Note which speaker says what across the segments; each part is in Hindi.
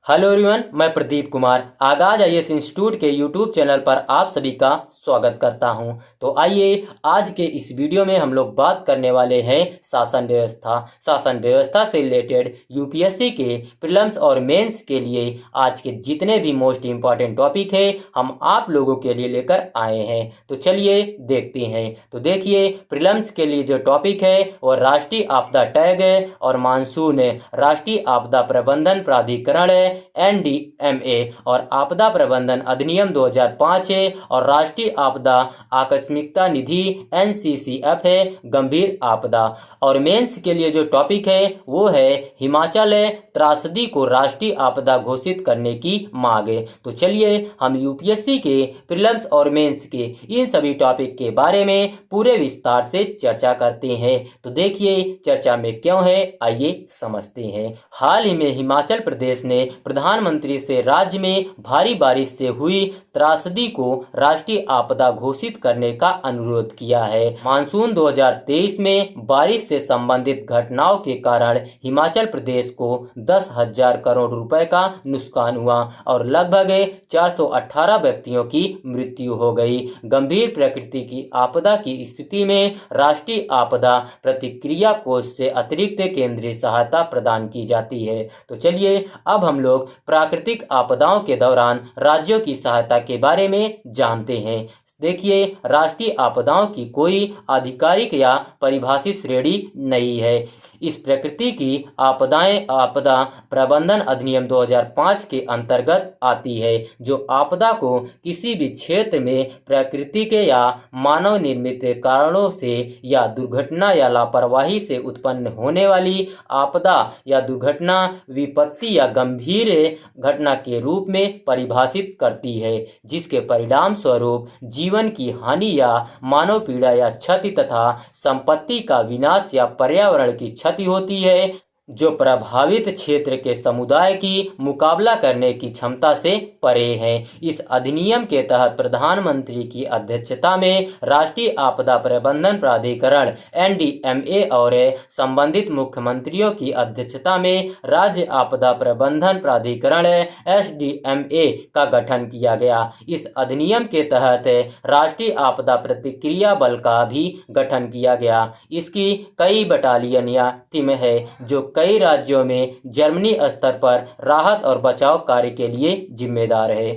Speaker 1: हेलो एवरीवन, मैं प्रदीप कुमार आगाज आईएएस इंस्टीट्यूट के यूट्यूब चैनल पर आप सभी का स्वागत करता हूं। तो आइए आज के इस वीडियो में हम लोग बात करने वाले हैं शासन व्यवस्था से रिलेटेड यूपीएससी के प्रीलिम्स और मेंस के लिए आज के जितने भी मोस्ट इंपॉर्टेंट टॉपिक है हम आप लोगों के लिए लेकर आए हैं। तो चलिए देखते हैं। तो देखिए, प्रीलिम्स के लिए जो टॉपिक है वो राष्ट्रीय आपदा टैग है और मानसून है, राष्ट्रीय आपदा प्रबंधन प्राधिकरण है एनडीएमए और आपदा प्रबंधन अधिनियम 2005 है और राष्ट्रीय आपदा आकस्मिकता निधि एनसीसीएफ है गंभीर आपदा। और मेंस के लिए जो टॉपिक है वो है हिमाचल त्रासदी को राष्ट्रीय आपदा घोषित करने की मांग है। तो चलिए हम यूपीएससी के प्रीलिम्स और मेंस के इन सभी टॉपिक के बारे में पूरे विस्तार से चर्चा करते हैं। तो देखिए चर्चा में क्यों है, आइए समझते हैं। हाल ही में हिमाचल प्रदेश ने प्रधानमंत्री से राज्य में भारी बारिश से हुई त्रासदी को राष्ट्रीय आपदा घोषित करने का अनुरोध किया है। मानसून 2023 में बारिश से संबंधित घटनाओं के कारण हिमाचल प्रदेश को 10,000 करोड़ रुपए का नुकसान हुआ और लगभग 418 व्यक्तियों की मृत्यु हो गई। गंभीर प्रकृति की आपदा की स्थिति में राष्ट्रीय आपदा प्रतिक्रिया कोष से अतिरिक्त केंद्रीय सहायता प्रदान की जाती है। तो चलिए अब हम लोग प्राकृतिक आपदाओं के दौरान राज्यों की सहायता के बारे में जानते हैं। देखिए, राष्ट्रीय आपदाओं की कोई आधिकारिक या परिभाषित श्रेणी नहीं है। इस प्रकृति की आपदाएं आपदा प्रबंधन अधिनियम 2005 के अंतर्गत आती है, जो आपदा को किसी भी क्षेत्र में प्रकृति के या मानव निर्मित कारणों से या दुर्घटना या लापरवाही से उत्पन्न होने वाली आपदा या दुर्घटना विपत्ति या गंभीर घटना के रूप में परिभाषित करती है, जिसके परिणाम स्वरूप जीवन की हानि या मानव पीड़ा या क्षति तथा संपत्ति का विनाश या पर्यावरण की क्षति होती है, जो प्रभावित क्षेत्र के समुदाय की मुकाबला करने की क्षमता से परे हैं। इस अधिनियम के तहत प्रधानमंत्री की अध्यक्षता में राष्ट्रीय आपदा प्रबंधन प्राधिकरण एनडीएमए और संबंधित मुख्यमंत्रियों की अध्यक्षता में राज्य आपदा प्रबंधन प्राधिकरण एसडीएमए का गठन किया गया। इस अधिनियम के तहत राष्ट्रीय आपदा प्रतिक्रिया बल का भी गठन किया गया। इसकी कई बटालियन या टीम है जो कई राज्यों में जर्मनी स्तर पर राहत और बचाव कार्य के लिए जिम्मेदार है।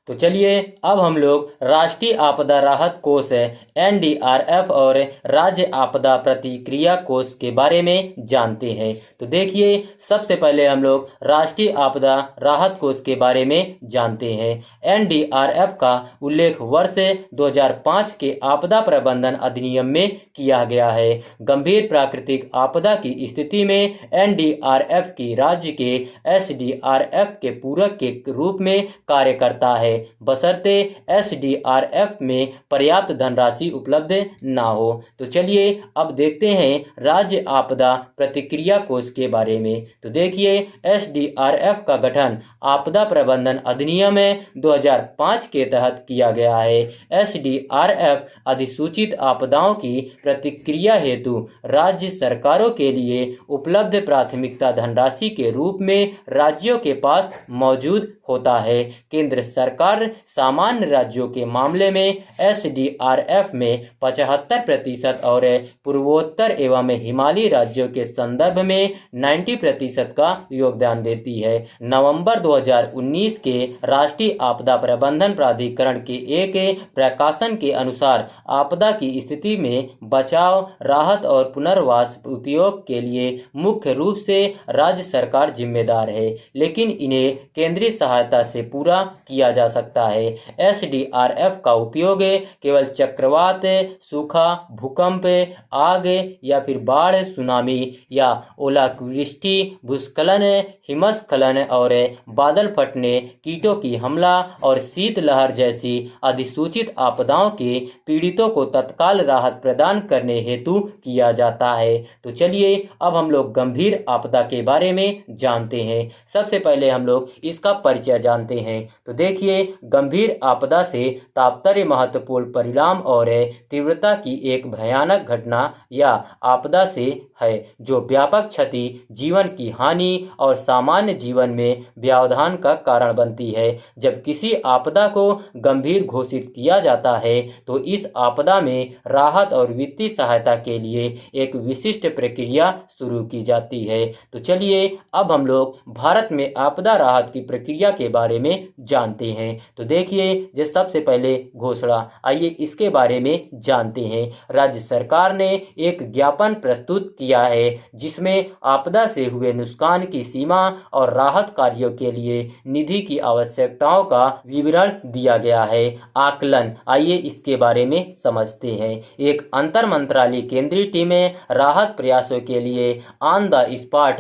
Speaker 1: तो चलिए अब हम लोग राष्ट्रीय आपदा राहत कोष एनडीआरएफ और राज्य आपदा प्रतिक्रिया कोष के बारे में जानते हैं। तो देखिए, सबसे पहले हम लोग राष्ट्रीय आपदा राहत कोष के बारे में जानते हैं। एनडीआरएफ का उल्लेख वर्ष 2005 के आपदा प्रबंधन अधिनियम में किया गया है। गंभीर प्राकृतिक आपदा की स्थिति में एनडीआरएफ की राज्य के एसडीआरएफ के पूरक के रूप में कार्य करता है, बशर्ते एसडीआरएफ में पर्याप्त धनराशि उपलब्ध ना हो। तो चलिए अब देखते हैं राज्य आपदा प्रतिक्रिया कोष के बारे में। तो देखिए, एसडीआरएफ का गठन आपदा प्रबंधन अधिनियम 2005 के तहत किया गया है। एसडीआरएफ अधिसूचित आपदाओं की प्रतिक्रिया हेतु राज्य सरकारों के लिए उपलब्ध प्राथमिकता धनराशि के रूप में राज्यों के पास मौजूद होता है। केंद्र सरकार सामान्य राज्यों के मामले में एसडीआरएफ में 75% और पूर्वोत्तर एवं हिमालयी राज्यों के संदर्भ में 90% का योगदान देती है। नवंबर 2019 के राष्ट्रीय आपदा प्रबंधन प्राधिकरण के एक प्रकाशन के अनुसार आपदा की स्थिति में बचाव, राहत और पुनर्वास उपयोग के लिए मुख्य रूप से राज्य सरकार जिम्मेदार है, लेकिन इन्हें केंद्रीय सहायता से पूरा किया जा सकता है। एसडीआरएफ का उपयोग केवल चक्रवात, सूखा, भूकंप, आग या फिर बाढ़, सुनामी या ओलावृष्टि, भूस्खलन, हिमस्खलन और बादल फटने, कीटों की हमला और शीतलहर जैसी अधिसूचित आपदाओं के पीड़ितों को तत्काल राहत प्रदान करने हेतु किया जाता है। तो चलिए अब हम लोग गंभीर आपदा के बारे में जानते हैं। सबसे पहले हम लोग इसका परिचय जानते हैं। तो देखिए, गंभीर आपदा से तात्पर्य महत्वपूर्ण परिणाम और तीव्रता की एक भयानक घटना या आपदा से है जो व्यापक क्षति, जीवन की हानि और सामान्य जीवन में व्यवधान का कारण बनती है। जब किसी आपदा को गंभीर घोषित किया जाता है तो इस आपदा में राहत और वित्तीय सहायता के लिए एक विशिष्ट प्रक्रिया शुरू की जाती है। तो चलिए अब हम लोग भारत में आपदा राहत की प्रक्रिया के बारे में जानते हैं। तो देखिए, जो सबसे पहले घोषणा, आइए इसके बारे में जानते हैं। राज्य सरकार ने एक ज्ञापन प्रस्तुत किया है जिसमें आपदा से हुए नुकसान की सीमा और राहत कार्यों के लिए निधि की आवश्यकताओं का विवरण दिया गया है। आकलन, आइए इसके बारे में समझते हैं। एक अंतर मंत्रालय केंद्रीय टीमें राहत प्रयासों के लिए ऑन द स्पॉट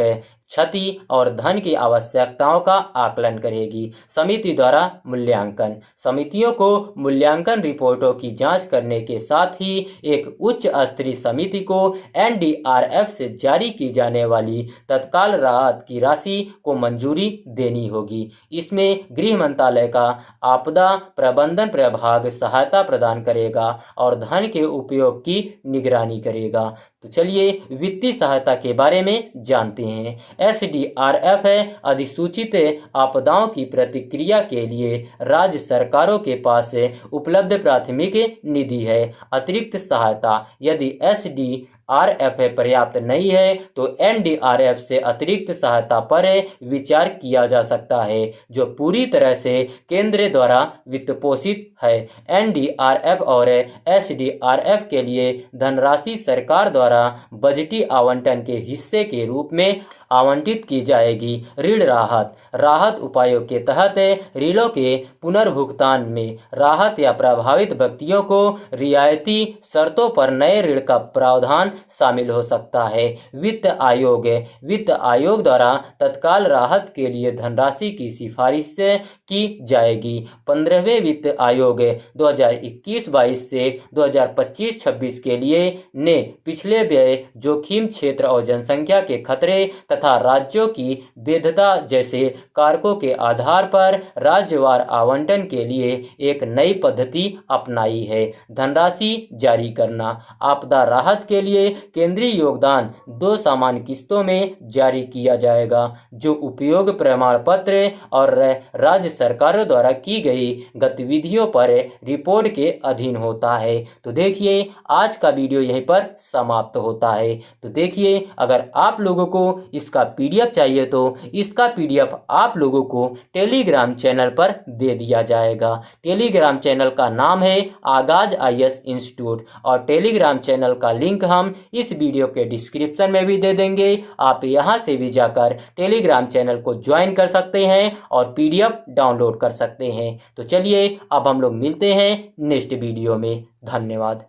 Speaker 1: क्षति और धन की आवश्यकताओं का आकलन करेगी। समिति द्वारा मूल्यांकन, समितियों को मूल्यांकन रिपोर्टों की जांच करने के साथ ही एक उच्च स्तरीय समिति को एनडीआरएफ से जारी की जाने वाली तत्काल राहत की राशि को मंजूरी देनी होगी। इसमें गृह मंत्रालय का आपदा प्रबंधन प्रभाग सहायता प्रदान करेगा और धन के उपयोग की निगरानी करेगा। तो चलिए वित्तीय सहायता के बारे में जानते हैं। एसडीआरएफ है अधिसूचित आपदाओं की प्रतिक्रिया के लिए राज्य सरकारों के पास उपलब्ध प्राथमिक निधि है। अतिरिक्त सहायता, यदि एसडीआरएफ पर्याप्त नहीं है तो एनडीआरएफ से अतिरिक्त सहायता पर विचार किया जा सकता है जो पूरी तरह से केंद्र द्वारा वित्त पोषित है। एनडीआरएफ और एसडीआरएफ के लिए धनराशि सरकार द्वारा बजटीय आवंटन के हिस्से के रूप में आवंटित की जाएगी। ऋण राहत, राहत उपायों के तहत ऋणों के पुनर्भुगतान में राहत या प्रभावित व्यक्तियों को रियायती शर्तों पर नए ऋण का प्रावधान शामिल हो सकता है। वित्त आयोग, वित्त आयोग द्वारा तत्काल राहत के लिए धनराशि की सिफारिश की जाएगी। 15वें वित्त आयोग 2021-22 से 2025-26 के लिए ने पिछले व्यय, जोखिम क्षेत्र और जनसंख्या के खतरे तथा राज्यों की वैधता जैसे कारकों के आधार पर राज्यवार आवंटन के लिए एक नई पद्धति अपनाई है। धनराशि जारी करना, आपदा राहत के लिए केंद्रीय योगदान 2 समान किस्तों में जारी किया जाएगा जो उपयोग प्रमाण पत्र और राज्य सरकारों द्वारा की गई गतिविधियों पर रिपोर्ट के अधीन होता है। तो देखिए आज का वीडियो यहीं पर समाप्त होता है। तो देखिए, अगर आप लोगों को इसका पीडीएफ चाहिए तो इसका पीडीएफ आप लोगों को टेलीग्राम चैनल पर दे दिया जाएगा। टेलीग्राम चैनल का नाम है आगाज आईएएस इंस्टीट्यूट और टेलीग्राम चैनल का लिंक हम इस वीडियो के डिस्क्रिप्शन में भी दे देंगे। आप यहां से भी जाकर टेलीग्राम चैनल को ज्वाइन कर सकते हैं और पीडीएफ डाउनलोड कर सकते हैं। तो चलिए अब हम लोग मिलते हैं नेक्स्ट वीडियो में। धन्यवाद।